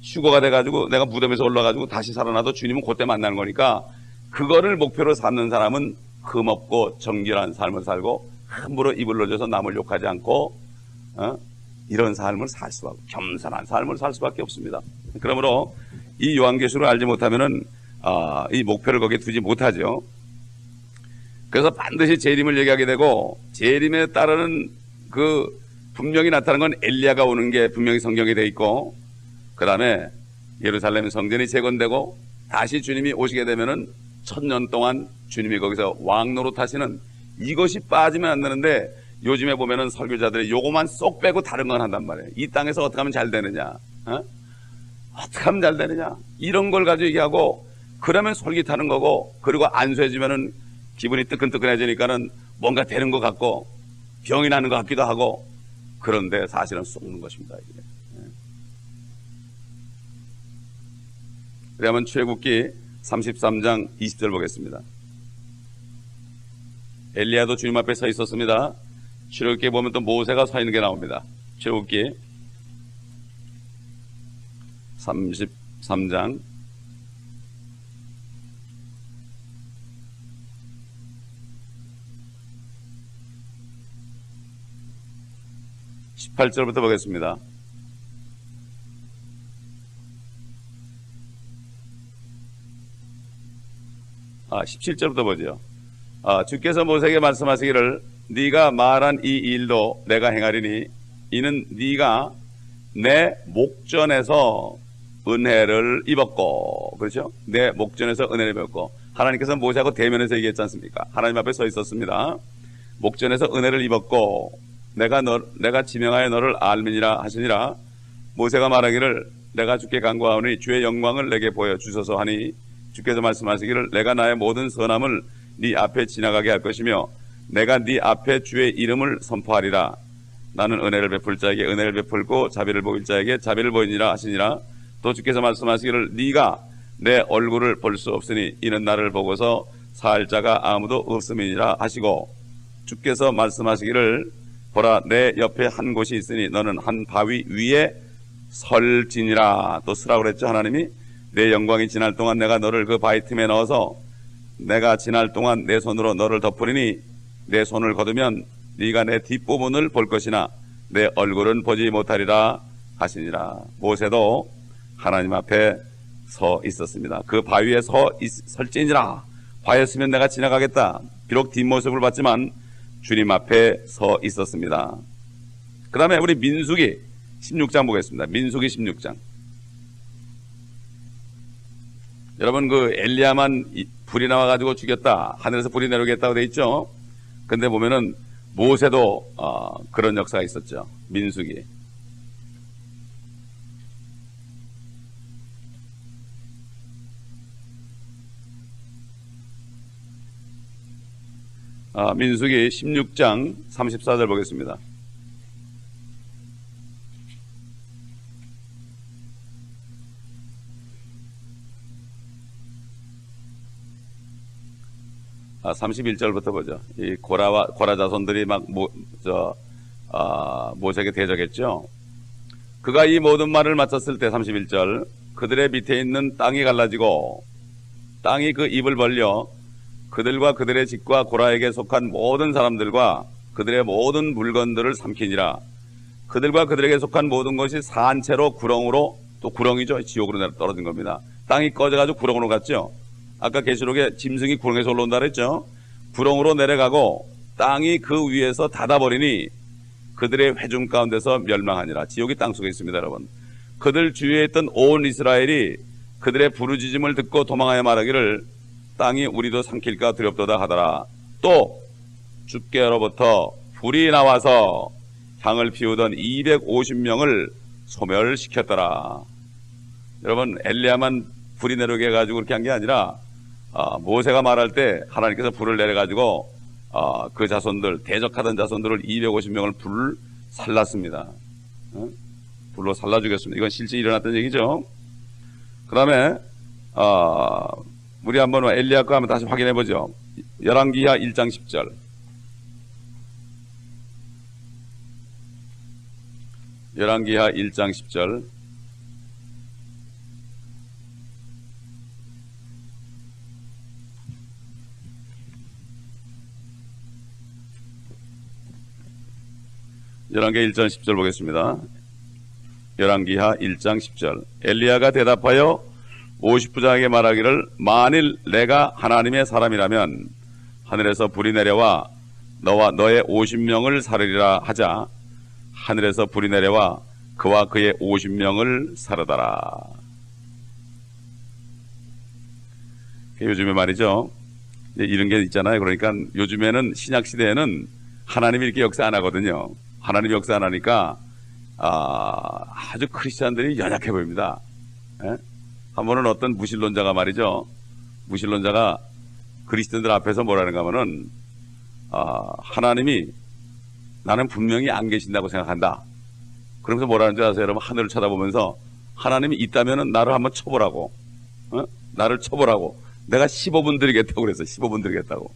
휴거가 돼가지고 내가 무덤에서 올라가지고 다시 살아나도 주님은 그때 만나는 거니까, 그거를 목표로 삼는 사람은 흠없고 정결한 삶을 살고 함부로 입을 놀려서 남을 욕하지 않고 이런 삶을 살 수밖에, 겸손한 삶을 살 수밖에 없습니다. 그러므로 이 요한계시록을 알지 못하면은 이 목표를 거기에 두지 못하죠. 그래서 반드시 재림을 얘기하게 되고, 재림에 따르는 분명히 나타나는 건 엘리야가 오는 게 분명히 성경에 돼 있고, 그 다음에 예루살렘 성전이 재건되고 다시 주님이 오시게 되면은 1000년 동안 주님이 거기서 왕 노릇하시는, 이것이 빠지면 안 되는데 요즘에 보면은 설교자들이 요거만 쏙 빼고 다른 건 한단 말이에요. 이 땅에서 어떻게 하면 잘 되느냐, 어떻게 하면 잘 되느냐, 이런 걸 가지고 얘기하고, 그러면 솔깃하는 거고, 그리고 안수해지면은 기분이 뜨끈뜨끈해지니까는 뭔가 되는 것 같고 병이 나는 것 같기도 하고, 그런데 사실은 속는 것입니다. 이게. 그러면 출애굽기 33장 20절 보겠습니다. 엘리야도 주님 앞에 서 있었습니다. 출애굽기에 보면 또 모세가 서 있는 게 나옵니다. 출애굽기 33장 18절부터 보겠습니다. 17절부터 보죠. 주께서 모세에게 말씀하시기를 네가 말한 이 일도 내가 행하리니 이는 네가 내 목전에서 은혜를 입었고, 그렇죠? 내 목전에서 은혜를 입었고, 하나님께서 모세하고 대면에서 얘기했지 않습니까? 하나님 앞에 서 있었습니다. 목전에서 은혜를 입었고 내가 지명하여 너를 알미니라 하시니라. 모세가 말하기를 내가 주께 간구하오니 주의 영광을 내게 보여주소서 하니 주께서 말씀하시기를 내가 나의 모든 선함을 네 앞에 지나가게 할 것이며 내가 네 앞에 주의 이름을 선포하리라. 나는 은혜를 베풀 자에게 은혜를 베풀고 자비를 보일 자에게 자비를 보이니라 하시니라. 또 주께서 말씀하시기를 네가 내 얼굴을 볼 수 없으니 이는 나를 보고서 살 자가 아무도 없음이니라 하시고 주께서 말씀하시기를 보라 내 옆에 한 곳이 있으니 너는 한 바위 위에 설지니라. 또 쓰라고 그랬죠. 하나님이 내 영광이 지날 동안 내가 너를 그 바위 틈에 넣어서 내가 지날 동안 내 손으로 너를 덮으리니 내 손을 거두면 네가 내 뒷부분을 볼 것이나 내 얼굴은 보지 못하리라 하시니라. 모세도 하나님 앞에 서 있었습니다. 그 바위에 설지니라. 바위였으면 내가 지나가겠다. 비록 뒷모습을 봤지만 주님 앞에 서 있었습니다. 그 다음에 우리 민수기 16장 보겠습니다. 민수기 16장. 여러분 그 엘리야만 불이 나와가지고 죽였다. 하늘에서 불이 내려오겠다고 돼 있죠. 근데 보면은 모세도 그런 역사가 있었죠. 민수기. 민수기 16장 34절 보겠습니다. 아, 31절부터 보죠. 이 고라 자손들이 막 모세에게 대적했죠. 그가 이 모든 말을 마쳤을 때 31절 그들의 밑에 있는 땅이 갈라지고 땅이 그 입을 벌려 그들과 그들의 집과 고라에게 속한 모든 사람들과 그들의 모든 물건들을 삼키니라. 그들과 그들에게 속한 모든 것이 산채로 구렁으로, 또 구렁이죠. 지옥으로 떨어진 겁니다. 땅이 꺼져가지고 구렁으로 갔죠. 아까 계시록에 짐승이 구렁에서 올라온다 그랬죠. 구렁으로 내려가고 땅이 그 위에서 닫아버리니 그들의 회중 가운데서 멸망하니라. 지옥이 땅속에 있습니다, 여러분. 그들 주위에 있던 온 이스라엘이 그들의 부르짖음을 듣고 도망하여 말하기를 땅이 우리도 삼킬까 두렵도다 하더라. 또 주께로부터 불이 나와서 향을 피우던 250명을 소멸시켰더라. 여러분 엘리야만 불이 내려오게 해가지고 그렇게 한 게 아니라 모세가 말할 때 하나님께서 불을 내려가지고 그 자손들, 대적하던 자손들을 250명을 불 살랐습니다. 불로 살라 죽였습니다. 이건 실제 일어났던 얘기죠. 그 다음에 우리 한번 엘리야 거 한번 다시 확인해 보죠. 열왕기하 1장 10절. 열왕기하 1장 10절. 열왕기하 1장 10절 보겠습니다. 열왕기하 1장 10절. 엘리야가 대답하여 50부장에게 말하기를 만일 내가 하나님의 사람이라면 하늘에서 불이 내려와 너와 너의 50명을 살으리라 하자 하늘에서 불이 내려와 그와 그의 50명을 살으더라. 요즘에 말이죠. 이런 게 있잖아요. 그러니까 요즘에는 신약시대에는 하나님이 이렇게 역사 안 하거든요. 하나님이 역사 안 하니까 아주 크리스찬들이 연약해 보입니다. 예? 한 번은 어떤 무신론자가 말이죠. 무신론자가 그리스도인들 앞에서 뭐라는가 하면은 하나님이 나는 분명히 안 계신다고 생각한다. 그러면서 뭐라는 줄 아세요? 여러분 하늘을 쳐다보면서 하나님이 있다면은 나를 한번 쳐보라고. 나를 쳐보라고. 내가 15분 드리겠다고 그랬어. 15분 드리겠다고.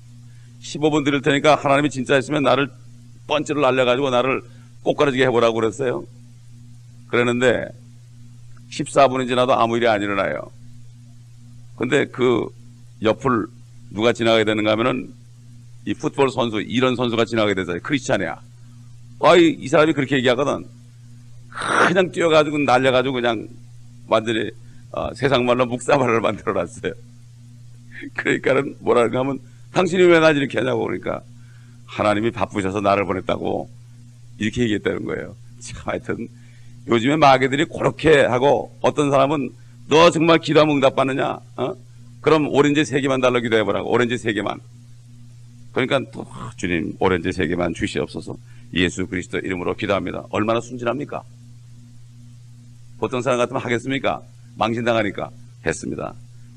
15분 드릴 테니까 하나님이 진짜 있으면 나를 펀치를 날려가지고 나를 꼬꾸라지게 해보라고 그랬어요. 그랬는데 14분이 지나도 아무 일이 안 일어나요. 근데 그 옆을 누가 지나가게 되는가 하면은 이 풋볼 선수, 이런 선수가 지나가게 되잖아요. 크리스찬이야. 이 사람이 그렇게 얘기하거든. 그냥 뛰어가지고 날려가지고 그냥 완전히 세상 말로 묵사발을 만들어놨어요. 그러니까는 뭐랄까 하면 당신이 왜 날 이렇게 하냐고. 그러니까 하나님이 바쁘셔서 나를 보냈다고 이렇게 얘기했다는 거예요. 참 하여튼 요즘에 마귀들이 그렇게 하고, 어떤 사람은 너 정말 기도하면 응답받느냐? 그럼 오렌지 3개만 달라 기도해보라고. 오렌지 3개만. 그러니까 또 주님 오렌지 3개만 주시옵소서. 예수 그리스도 이름으로 기도합니다. 얼마나 순진합니까? 보통 사람 같으면 하겠습니까? 망신당하니까. 했습니다.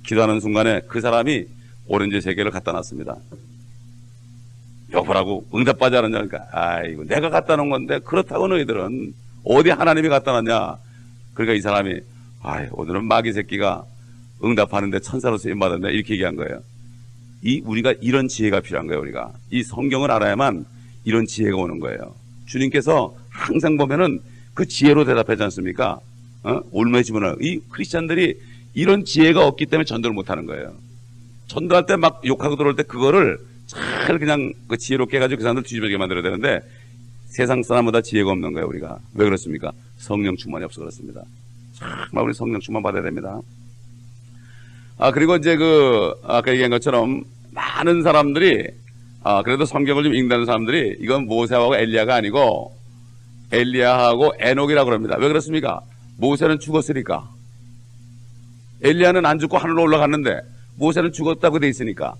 기도하는 순간에 그 사람이 오렌지 3개를 갖다 놨습니다. 여보라고 응답받지 않았냐니까. 아이고 내가 갖다 놓은 건데 그렇다고 너희들은 어디 하나님이 갖다 놨냐. 그러니까 이 사람이 오늘은 마귀 새끼가 응답하는데 천사로 쓰임받았네 이렇게 얘기한 거예요. 우리가 이런 지혜가 필요한 거예요. 우리가 이 성경을 알아야만 이런 지혜가 오는 거예요. 주님께서 항상 보면은 그 지혜로 대답하지 않습니까? 올매 집어넣어. 이 크리스찬들이 이런 지혜가 없기 때문에 전도를 못하는 거예요. 전도할 때 막 욕하고 들어올 때 그거를 잘 그냥 그 지혜롭게 해가지고 그 사람들 뒤집어지게 만들어야 되는데, 세상 사람보다 지혜가 없는 거예요. 우리가 왜 그렇습니까? 성령 충만이 없어 그렇습니다. 정말 우리 성령 충만 받아야 됩니다. 그리고 이제 아까 얘기한 것처럼 많은 사람들이 그래도 성경을 좀 읽는 사람들이 이건 모세하고 엘리야가 아니고 엘리야하고 에녹이라고 합니다. 왜 그렇습니까? 모세는 죽었으니까. 엘리야는 안 죽고 하늘로 올라갔는데 모세는 죽었다고 돼 있으니까.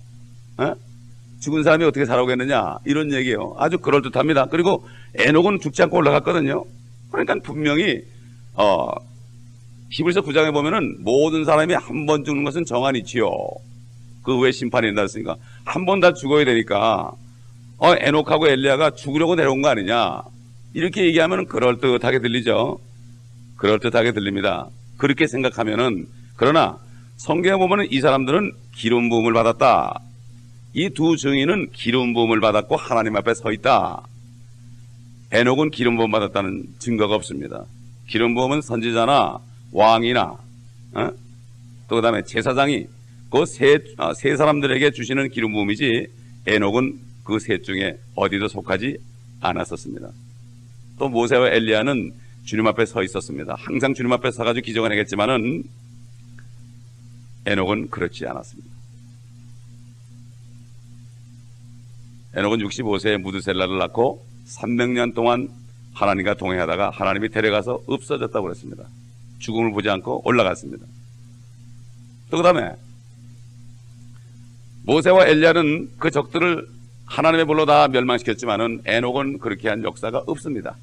죽은 사람이 어떻게 살아오겠느냐 이런 얘기예요. 아주 그럴듯합니다. 그리고 에녹은 죽지 않고 올라갔거든요. 그러니까 분명히 히브리서 9장에 보면은 모든 사람이 한 번 죽는 것은 정한이지요. 그 후에 심판이 된다 했으니까 한 번 다 죽어야 되니까 에녹하고 엘리야가 죽으려고 내려온 거 아니냐 이렇게 얘기하면 그럴듯하게 들리죠. 그럴듯하게 들립니다. 그렇게 생각하면은, 그러나 성경에 보면은 이 사람들은 기름 부음을 받았다. 이 두 증인은 기름 부음을 받았고 하나님 앞에 서 있다. 에녹은 기름 부음 받았다는 증거가 없습니다. 기름 부음은 선지자나 왕이나 또 그다음에 제사장이 그 세 사람들에게 주시는 기름 부음이지, 에녹은 그 셋 중에 어디도 속하지 않았었습니다. 또 모세와 엘리야는 주님 앞에 서 있었습니다. 항상 주님 앞에 서가지고 기적을 하겠지만은 에녹은 그렇지 않았습니다. 에녹은 65세에 무드셀라를 낳고 300년 동안 하나님과 동행하다가 하나님이 데려가서 없어졌다고 그랬습니다. 죽음을 보지 않고 올라갔습니다. 또 그 다음에 모세와 엘리야는 그 적들을 하나님의 불로 다 멸망시켰지만은 에녹은 그렇게 한 역사가 없습니다.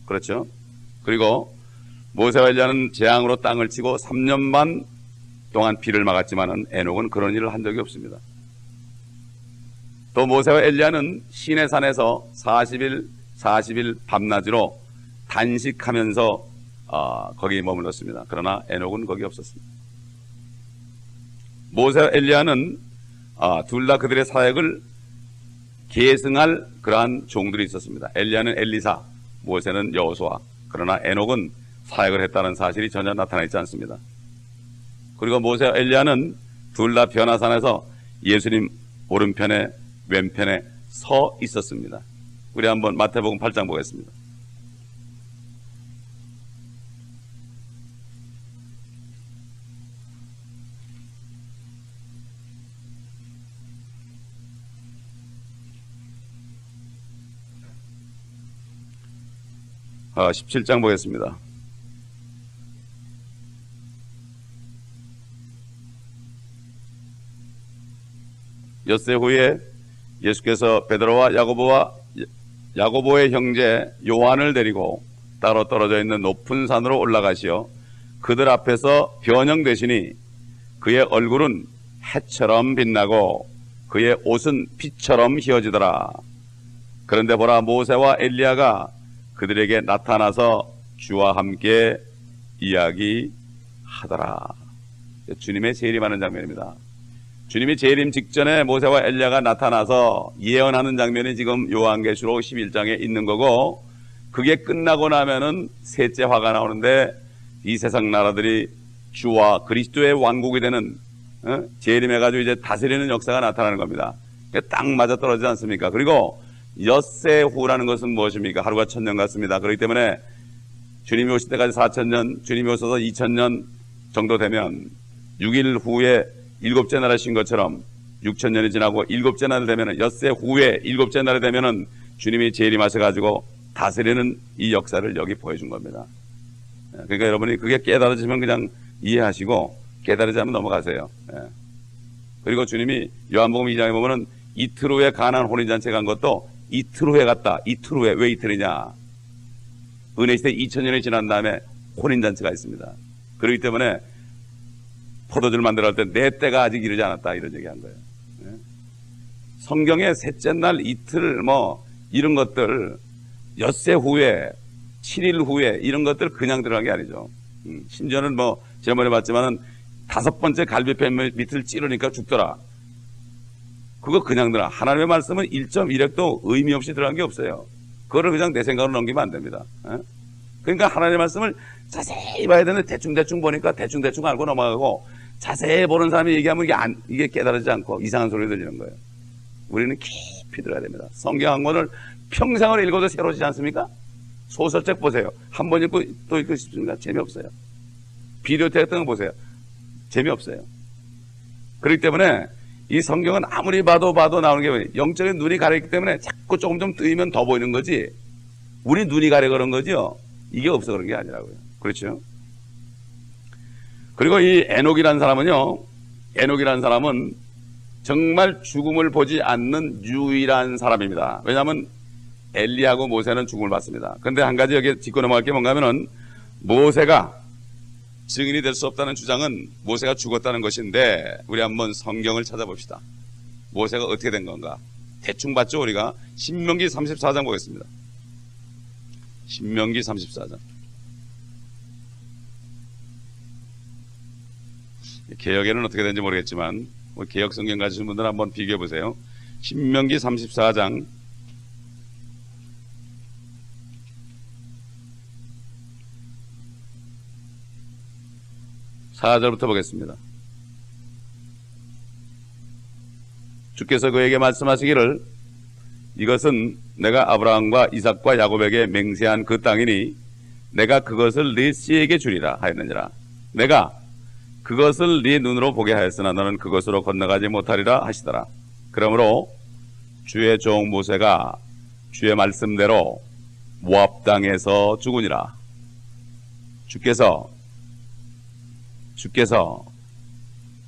그렇죠? 그리고 모세와 엘리야는 재앙으로 땅을 치고 3년 반 동안 비를 막았지만은 에녹은 그런 일을 한 적이 없습니다. 또 모세와 엘리야는 시내산에서 40일 밤낮으로 단식하면서 거기 머물렀습니다. 그러나 에녹은 거기 없었습니다. 모세와 엘리야는 둘 다 그들의 사역을 계승할 그러한 종들이 있었습니다. 엘리야는 엘리사, 모세는 여호수아. 그러나 에녹은 사역을 했다는 사실이 전혀 나타나 있지 않습니다. 그리고 모세와 엘리야는 둘 다 변화산에서 예수님 오른편에 왼편에 서 있었습니다. 우리 한번 마태복음 8장 보겠습니다. 아, 17장 보겠습니다. 엿새 후에 예수께서 베드로와 야고보의 형제 요한을 데리고 따로 떨어져 있는 높은 산으로 올라가시어 그들 앞에서 변형되시니 그의 얼굴은 해처럼 빛나고 그의 옷은 빛처럼 휘어지더라. 그런데 보라, 모세와 엘리야가 그들에게 나타나서 주와 함께 이야기하더라. 주님의 재림하는 장면입니다. 주님이 재림 직전에 모세와 엘리야가 나타나서 예언하는 장면이 지금 요한계시록 11장에 있는 거고, 그게 끝나고 나면은 셋째 화가 나오는데 이 세상 나라들이 주와 그리스도의 왕국이 되는 재림해가지고 이제 다스리는 역사가 나타나는 겁니다. 딱 맞아 떨어지지 않습니까? 그리고 엿새 후라는 것은 무엇입니까? 하루가 1000년 같습니다. 그렇기 때문에 주님이 오실 때까지 4000년, 주님이 오셔서 2000년 정도 되면 6일 후에 일곱째 날이신 것처럼 6,000년이 지나고 일곱째 날 되면은 엿새 후에 일곱째 날이 되면은 주님이 재림하셔가지고 다스리는 이 역사를 여기 보여준 겁니다. 그러니까 여러분이 그게 깨달아지면 그냥 이해하시고 깨달으지 않으면 넘어가세요. 그리고 주님이 요한복음 2장에 보면은 이틀 후에 가나안 혼인잔치 간 것도 이틀 후에 갔다. 이틀 후에. 왜 이틀이냐? 은혜시대 2000년이 지난 다음에 혼인잔치가 있습니다. 그렇기 때문에 포도주를 만들어 할 때 내 때가 아직 이르지 않았다 이런 얘기한 거예요. 성경에 셋째 날 이틀 이런 것들 엿새 후에 7일 후에 이런 것들 그냥 들어간 게 아니죠. 심지어는 지난번에 봤지만은 5번째 갈비뼈 밑을 찌르니까 죽더라. 그거 그냥 들어. 하나님의 말씀은 1.1핵도 의미 없이 들어간 게 없어요. 그거를 그냥 내 생각으로 넘기면 안 됩니다. 그러니까 하나님의 말씀을 자세히 봐야 되는데 대충 보니까 대충 알고 넘어가고 자세히 보는 사람이 얘기하면 이게 깨달아지지 않고 이상한 소리 들리는 거예요. 우리는 깊이 들어야 됩니다. 성경 한 권을 평생을 읽어도 새로워지지 않습니까? 소설책 보세요. 한 번 읽고 또 읽고 싶습니까? 재미없어요. 비디오 텍 같은 거 보세요. 재미없어요. 그렇기 때문에 이 성경은 아무리 봐도 나오는 게 영적인 눈이 가려있기 때문에 자꾸 조금 좀 뜨이면 더 보이는 거지 우리 눈이 가려 그런 거죠. 이게 없어 그런 게 아니라고요. 그렇죠? 그리고 이 에녹이라는 사람은 정말 죽음을 보지 않는 유일한 사람입니다. 왜냐하면 엘리야하고 모세는 죽음을 봤습니다. 그런데 한 가지 여기 짚고 넘어갈 게 뭔가 하면은 모세가 증인이 될 수 없다는 주장은 모세가 죽었다는 것인데 우리 한번 성경을 찾아봅시다. 모세가 어떻게 된 건가? 대충 봤죠 우리가? 신명기 34장 보겠습니다. 신명기 34장. 개역에는 어떻게 되는지 모르겠지만 개역 성경 가지신 분들 한번 비교해 보세요. 신명기 34장 4절부터 보겠습니다. 주께서 그에게 말씀하시기를 이것은 내가 아브라함과 이삭과 야곱에게 맹세한 그 땅이니 내가 그것을 네 씨에게 주리라 하였느니라. 내가 그것을 네 눈으로 보게 하였으나 너는 그것으로 건너가지 못하리라 하시더라. 그러므로 주의 종 모세가 주의 말씀대로 모압 땅에서 죽으니라. 주께서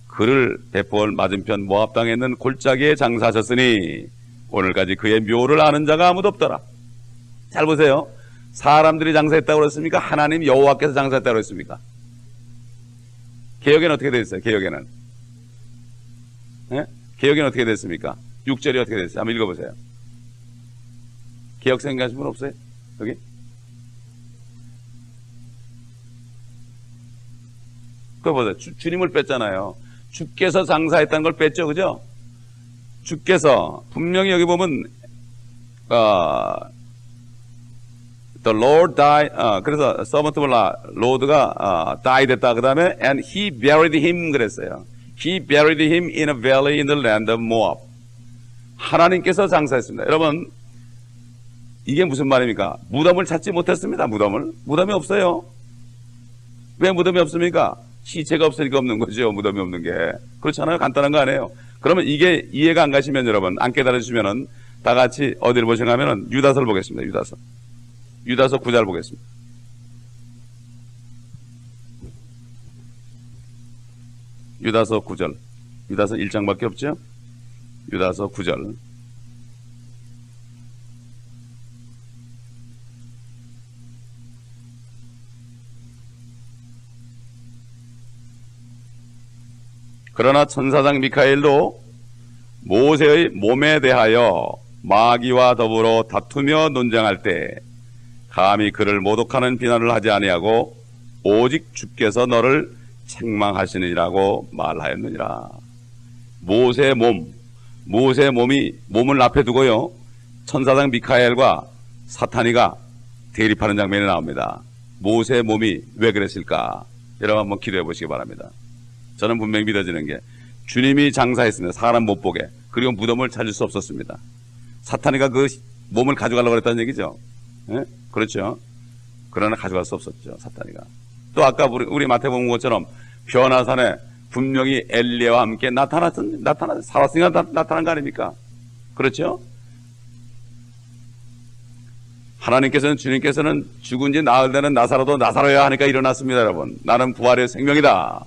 그를 베풀 맞은편 모압 땅에 있는 골짜기에 장사하셨으니 오늘까지 그의 묘를 아는 자가 아무도 없더라. 잘 보세요. 사람들이 장사했다고 그랬습니까? 하나님 여호와께서 장사했다고 그랬습니까? 개역에는 어떻게 되어 있어요? 개역에는 어떻게 됐습니까? 6절이 어떻게 됐어요? 한번 읽어보세요. 개역 생각하신 분 없어요? 여기? 그거 보세요. 주님을 뺐잖아요. 주께서 장사했다는 걸 뺐죠, 그죠? 주께서 분명히 여기 보면 The Lord died. 그래서 servant Lord가 die 됐다. 그 다음에 and he buried him 그랬어요. He buried him in a valley in the land of Moab. 하나님께서 장사했습니다. 여러분 이게 무슨 말입니까? 무덤을 찾지 못했습니다. 무덤이 없어요. 왜 무덤이 없습니까? 시체가 없으니까 없는 거죠. 무덤이 없는 게. 그렇잖아요. 간단한 거 아니에요. 그러면 이게 이해가 안 가시면 여러분 안 깨달으시면은 다 같이 어디를 보시냐면은 유다서를 보겠습니다. 유다서 9절 보겠습니다. 유다서 9절. 유다서 1장밖에 없죠? 유다서 9절. 그러나 천사장 미카엘도 모세의 몸에 대하여 마귀와 더불어 다투며 논쟁할 때 감히 그를 모독하는 비난을 하지 아니하고 오직 주께서 너를 책망하시느니라고 말하였느니라. 모세의 몸을 앞에 두고요 천사장 미카엘과 사탄이가 대립하는 장면이 나옵니다. 모세의 몸이 왜 그랬을까? 여러분 한번 기도해 보시기 바랍니다. 저는 분명히 믿어지는 게 주님이 장사했습니다. 사람 못 보게. 그리고 무덤을 찾을 수 없었습니다. 사탄이가 그 몸을 가져가려고 했다는 얘기죠. 예? 그렇죠. 그러나 가져갈 수 없었죠. 사탄이가. 또 아까 우리 마태복음 것처럼 변화산에 분명히 엘리야와 함께 살았으니까 나타난 거 아닙니까? 그렇죠? 하나님께서는, 주님께서는 죽은 지 나흘 되는 나사로도 나사로야 하니까 일어났습니다, 여러분. 나는 부활의 생명이다.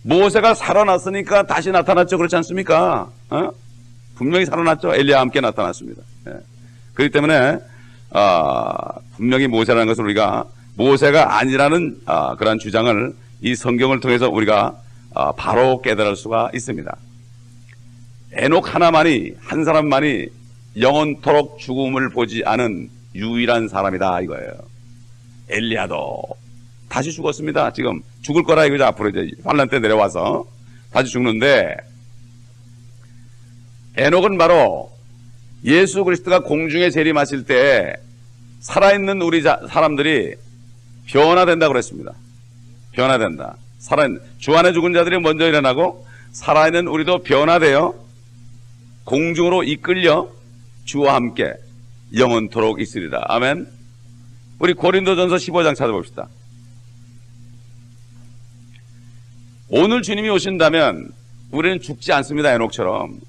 모세가 살아났으니까 다시 나타났죠. 그렇지 않습니까? 분명히 살아났죠. 엘리야와 함께 나타났습니다. 그렇기 때문에 분명히 모세라는 것을 우리가 모세가 아니라는 그러한 주장을 이 성경을 통해서 우리가 바로 깨달을 수가 있습니다. 에녹 하나만이, 한 사람만이 영원토록 죽음을 보지 않은 유일한 사람이다 이거예요. 엘리야도 다시 죽었습니다. 지금 죽을 거라 이거죠. 앞으로 이제 환란 때 내려와서 다시 죽는데, 에녹은 바로 예수 그리스도가 공중에 재림하실 때 살아있는 우리 사람들이 변화된다고 그랬습니다. 변화된다. 주 안에 죽은 자들이 먼저 일어나고 살아있는 우리도 변화되어 공중으로 이끌려 주와 함께 영원토록 있으리라. 아멘. 우리 고린도전서 15장 찾아봅시다. 오늘 주님이 오신다면 우리는 죽지 않습니다. 에녹처럼.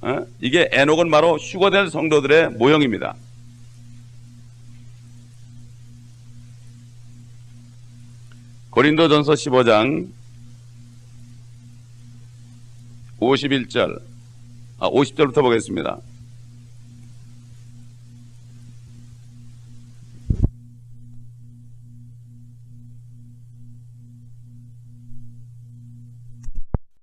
이게 에녹은 바로 휴거될 성도들의 모형입니다. 고린도전서 15장 50절부터 보겠습니다.